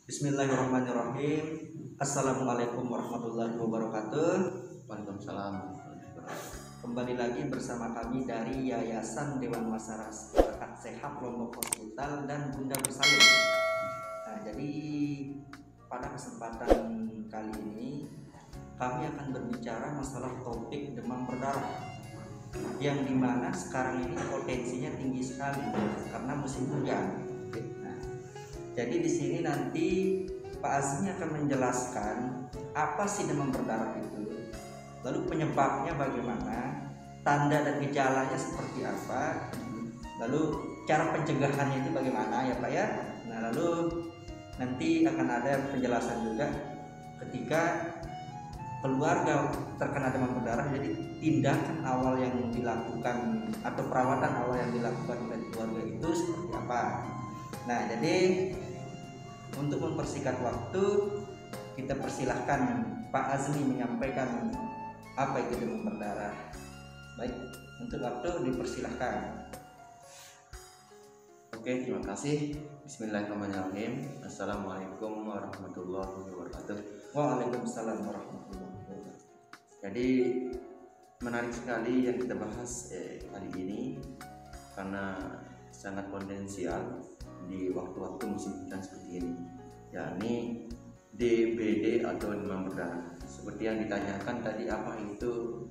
Bismillahirrahmanirrahim. Assalamualaikum warahmatullahi wabarakatuh. Waalaikumsalam. Kembali lagi bersama kami dari Yayasan Dewan Masyarakat Sehat Lombok Hospital dan Bunda Bersalin. Nah, jadi pada kesempatan kali ini kami akan berbicara masalah topik demam berdarah, yang dimana sekarang ini potensinya tinggi sekali karena musim hujan. Nah, jadi di sini nanti Pak Azmi akan menjelaskan apa sih demam berdarah itu, lalu penyebabnya bagaimana, tanda dan gejalanya seperti apa, lalu cara pencegahannya itu bagaimana ya Pak ya. Nah, lalu nanti akan ada penjelasan juga ketika keluarga terkena demam berdarah, jadi tindakan awal yang dilakukan atau perawatan awal yang dilakukan oleh keluarga itu seperti apa. Nah, jadi untuk mempersingkat waktu, kita persilahkan Pak Azmi menyampaikan apa itu demam berdarah. Baik, untuk waktu dipersilahkan. Oke, terima kasih. Bismillahirrahmanirrahim. Assalamualaikum warahmatullahi wabarakatuh. Waalaikumsalam warahmatullahi wabarakatuh. Jadi menarik sekali yang kita bahas kali ini karena sangat potensial di waktu-waktu musim hujan seperti ini, yakni DBD atau demam berdarah. Seperti yang ditanyakan tadi, apa itu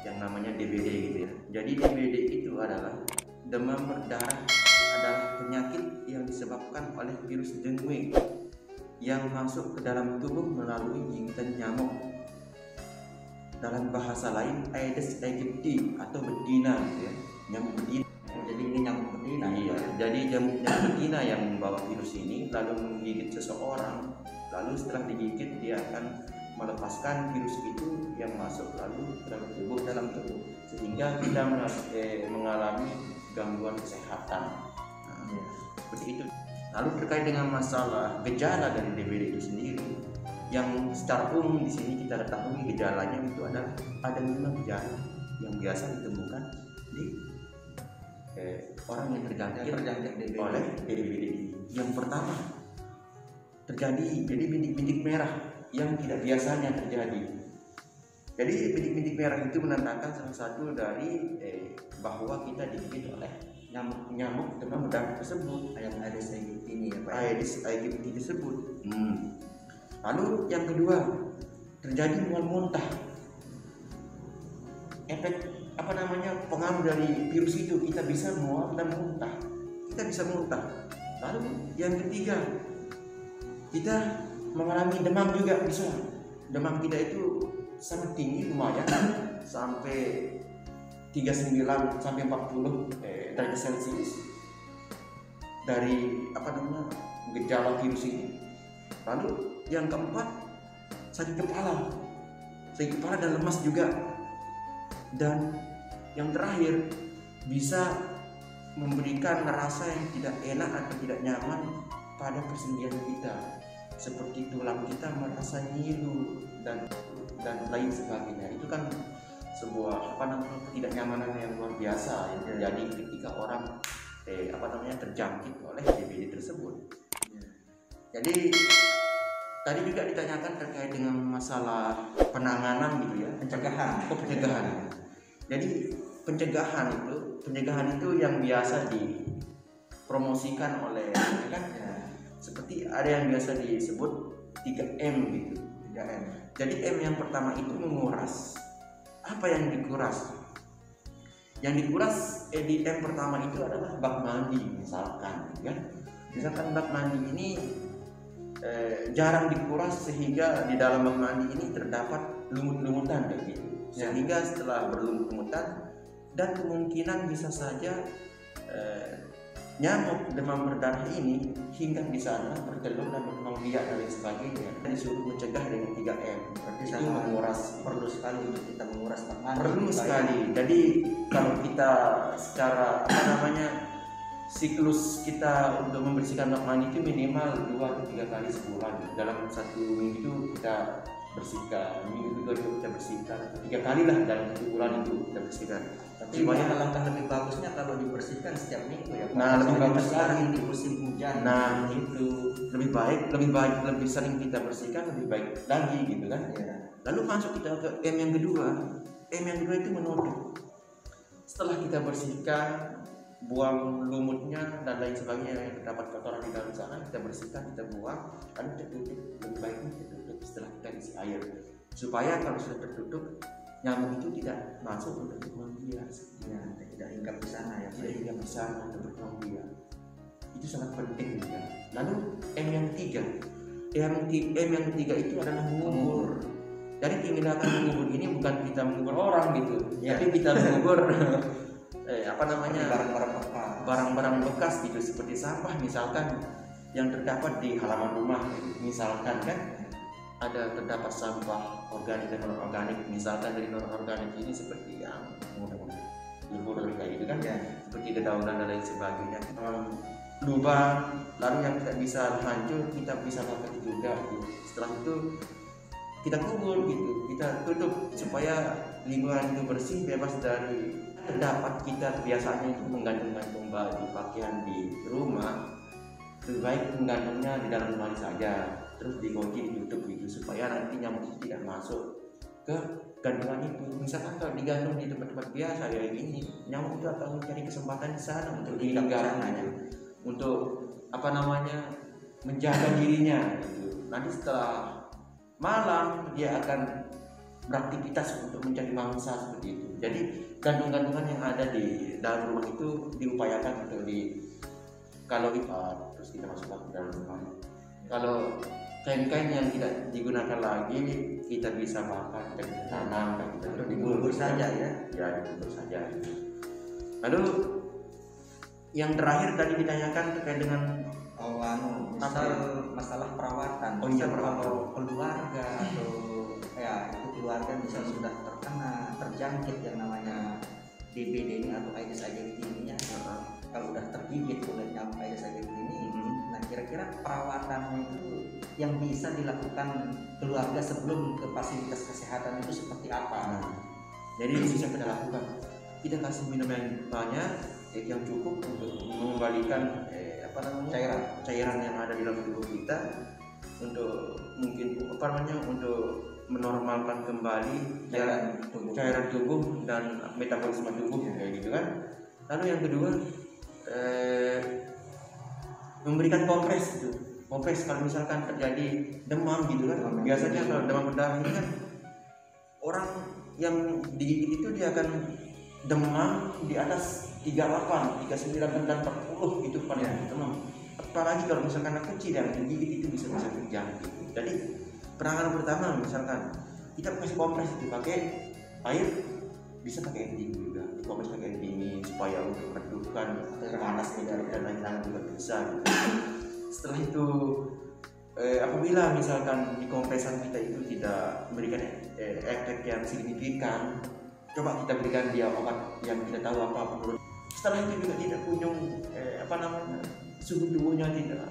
yang namanya DBD gitu ya. Jadi DBD itu adalah demam berdarah, adalah penyakit yang disebabkan oleh virus dengue yang masuk ke dalam tubuh melalui gigitan nyamuk. Dalam bahasa lain Aedes aegypti atau betina gitu ya, nyamuk betina. Jadi ini nyamuk betina. Iya, jadi nyamuk betina yang membawa virus ini lalu menggigit seseorang, lalu setelah digigit dia akan melepaskan virus itu yang masuk lalu ke dalam tubuh sehingga kita mengalami gangguan kesehatan. Nah, seperti itu. Lalu terkait dengan masalah gejala dari DBD itu sendiri, yang secara umum di sini kita ketahui gejalanya itu adalah ada 5 gejala yang biasa ditemukan di orang yang terjangkit oleh DBD. Yang pertama, terjadi jadi bintik-bintik merah yang tidak biasanya terjadi. Jadi bintik-bintik merah itu menandakan salah satu dari bahwa kita digigit oleh nyamuk demam berdarah tersebut, Aedes aegypti ini ya Pak. Aedes aegypti tersebut. Lalu yang kedua, terjadi mual muntah. Efek pengaruh dari virus itu, kita bisa mual dan muntah. Kita bisa muntah. Lalu yang ketiga, kita mengalami demam juga bisa. Demam kita itu sangat tinggi, lumayan sampai 39 sampai 40 derajat Celcius dari gejala virus ini. Lalu yang keempat, sakit kepala dan lemas juga. Dan yang terakhir, bisa memberikan rasa yang tidak enak atau tidak nyaman pada persendian kita, seperti tulang kita merasa nyilu dan lain sebagainya. Itu kan sebuah ketidaknyamanan yang luar biasa yang terjadi ketika orang terjangkit oleh DBD tersebut. Jadi tadi juga ditanyakan terkait dengan masalah penanganan gitu ya, pencegahan. Jadi pencegahan itu yang biasa dipromosikan oleh seperti ada yang biasa disebut 3M gitu. 3M. Jadi M yang pertama itu menguras. Apa yang dikuras? Yang dikuras di M pertama itu adalah bak mandi misalkan, kan? Misalkan bak mandi ini jarang dikuras sehingga di dalam bak mandi ini terdapat lumut-lumutan begitu. Sehingga setelah berlumut-lumutan dan kemungkinan bisa saja nyamuk demam berdarah ini hingga di sana bertelur dan berkembang biak dan lain sebagainya. Dan disuruh mencegah dengan 3M. Berarti itu menguras, perlu sekali untuk kita menguras bak mandi. Perlu sekali. Jadi kalau kita secara siklus kita untuk membersihkan bak mandi itu minimal 2-3 kali sebulan. Dalam 1 minggu itu kita bersihkan, minggu kedua kita bersihkan, 3 kali lah dalam 1 bulan itu kita bersihkan. Tapi alangkah lebih bagusnya kalau dibersihkan setiap minggu ya Pak. Nah, lebih bagus lagi di musim hujan. Nah itu lebih baik, lebih sering kita bersihkan lebih baik lagi gitu kan. Ya. Lalu masuk kita ke M yang kedua. M yang kedua itu menutup. Setelah kita bersihkan, buang lumutnya dan lain sebagainya yang terdapat kotoran di dalam sana, kita bersihkan, kita buang, lalu kita tutup. Lebih baiknya kita tutup setelah kita isi air, supaya kalau sudah tertutup, nyamuk itu tidak masuk untuk berkembang biak. Ya, tidak hinggap di sana ya. Tidak hinggap di sana untuk berkembang biak. Itu sangat penting juga. Lalu M yang ketiga, M yang ketiga itu adalah mengubur. Jadi tindakan mengubur ini bukan kita mengubur orang gitu, Ya. tapi kita mengubur barang-barang bekas gitu, seperti sampah misalkan yang terdapat di halaman rumah, misalkan kan ada terdapat sampah organik dan non organik, misalkan dari non organik ini seperti yang lumpur kayak gitu kan, Ya. seperti dedaunan dan lain sebagainya, lubang, lalu yang tidak bisa hancur kita bisa pakai juga gitu. Setelah itu kita kubur gitu, kita tutup supaya lingkungan itu bersih, bebas dari terdapat kita biasanya itu menggantung-gantung baju pakaian di rumah. Lebih baik menggantungnya di dalam lemari saja, terus dikunci, ditutup gitu, supaya nanti nyamuk itu tidak masuk ke gantungan itu. Misalkan kalau digantung di tempat-tempat biasa kayak gini, nyamuk itu akan mencari kesempatan di sana untuk digantung, untuk menjaga dirinya gitu. Nanti setelah malam dia akan beraktivitas untuk mencari mangsa seperti itu. Jadi gantung-gantungan yang ada di dalam rumah itu diupayakan untuk kalau lipat terus kita masukkan ke dalam rumah. Kalau kain-kain yang tidak digunakan lagi kita bisa bakar, kita bisa tanam, kita dibungkus saja ya. Ya, dibungkus saja. Lalu yang terakhir tadi ditanyakan terkait dengan masalah perawatan. Oh iya, kalau keluarga atau ya itu keluarga misal sudah terjangkit yang namanya DBD ini atau Aedes aegypti ini ya. Kalau udah tergigit oleh nyamuk Aedes aegypti ini, nah kira-kira perawatannya itu yang bisa dilakukan keluarga sebelum ke fasilitas kesehatan itu seperti apa? Jadi bisa kita lakukan, kita kasih minum yang banyak, yang cukup untuk mengembalikan cairan yang ada di dalam tubuh kita, untuk mungkin untuk menormalkan kembali cairan tubuh dan metabolisme tubuh kayak gitu kan. Lalu yang kedua memberikan kompres gitu. Kompres kalau misalkan terjadi demam gitu kan. Biasanya kalau demam berdarah ini kan orang yang digigit itu dia akan demam di atas 38, 39 dan 40 gitu pada demam. Apalagi kalau misalkan anak kecil yang digigit itu bisa terjangkit. Jadi penanganan pertama misalkan kita kasih kompres itu pakai air, bisa pakai air dingin juga, kompres pakai air dingin supaya untuk meredupkan panas dan lain-lain juga bisa gitu. Setelah itu apabila misalkan di kompresan kita itu tidak memberikan efek yang signifikan, coba kita berikan dia obat yang kita tahu apa menurut. Setelah itu juga tidak kunjung suhu tubuhnya tidak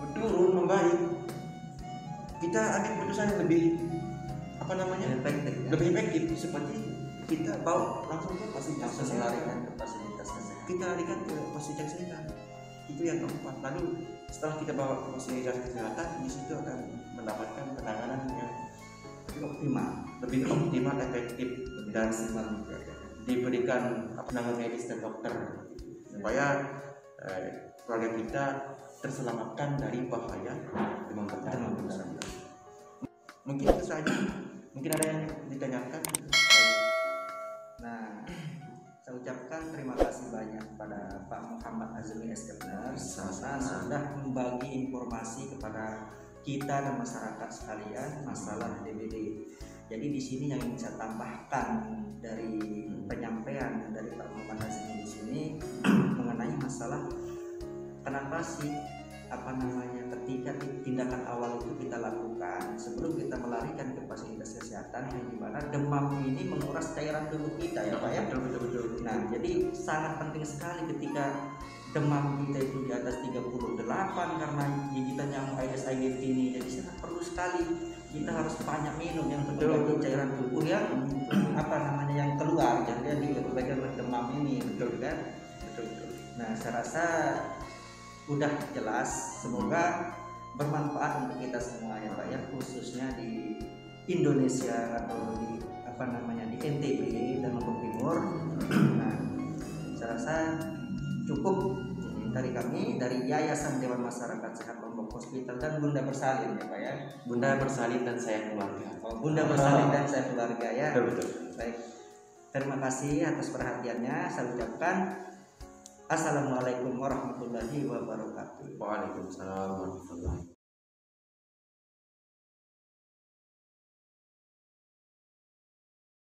menurun, membaik, kita ambil keputusan yang lebih lebih efektif, seperti kita bawa langsung ke fasilitas kesehatan. Kita larikan ke fasilitas kesehatan. Itu yang keempat. Lalu setelah kita bawa ke fasilitas kesehatan, di situ akan mendapatkan penanganan yang lebih optimal, efektif, dan diberikan penanganan medis dan dokter supaya keluarga kita terselamatkan dari bahaya demam berdarah. Mungkin itu saja. Mungkin ada yang ditanyakan. Nah, saya ucapkan terima kasih banyak pada Pak Muhammad Azmi Eskepners karena sudah membagi informasi kepada kita dan masyarakat sekalian masalah DBD. Jadi di sini yang ingin saya tambahkan dari penyampaian dari Pak Muhammad Azmi di sini mengenai masalah kenapa sih ketika tindakan awal itu kita lakukan sebelum kita melarikan ke fasilitas kesehatan, yang dimana demam ini menguras cairan tubuh kita ya Pak ya. Betul. Nah jadi sangat penting sekali ketika demam kita itu di atas 38 karena gigitan nyamuk Aedes aegypti ini, jadi sangat perlu sekali. Kita harus banyak minum yang Betul. mengganti cairan tubuh yang apa namanya yang keluar, jadi bagian demam ini, betul kan? Betul, betul. Nah, saya rasa udah jelas. Semoga bermanfaat untuk kita semua ya Pak ya, khususnya di Indonesia atau di apa namanya di NTB dan Lombok Timur. Nah, saya rasa cukup dari kami, dari Yayasan Dewan Masyarakat Sehat Lombok Hospital dan Bunda Bersalin ya Pak ya. Bunda Bersalin dan saya keluarga. Oh, Bunda Bersalin dan saya keluarga ya. Betul, betul. Baik. Terima kasih atas perhatiannya. Saya ucapkan Assalamualaikum warahmatullahi wabarakatuh. Waalaikumsalam warahmatullahi wabarakatuh.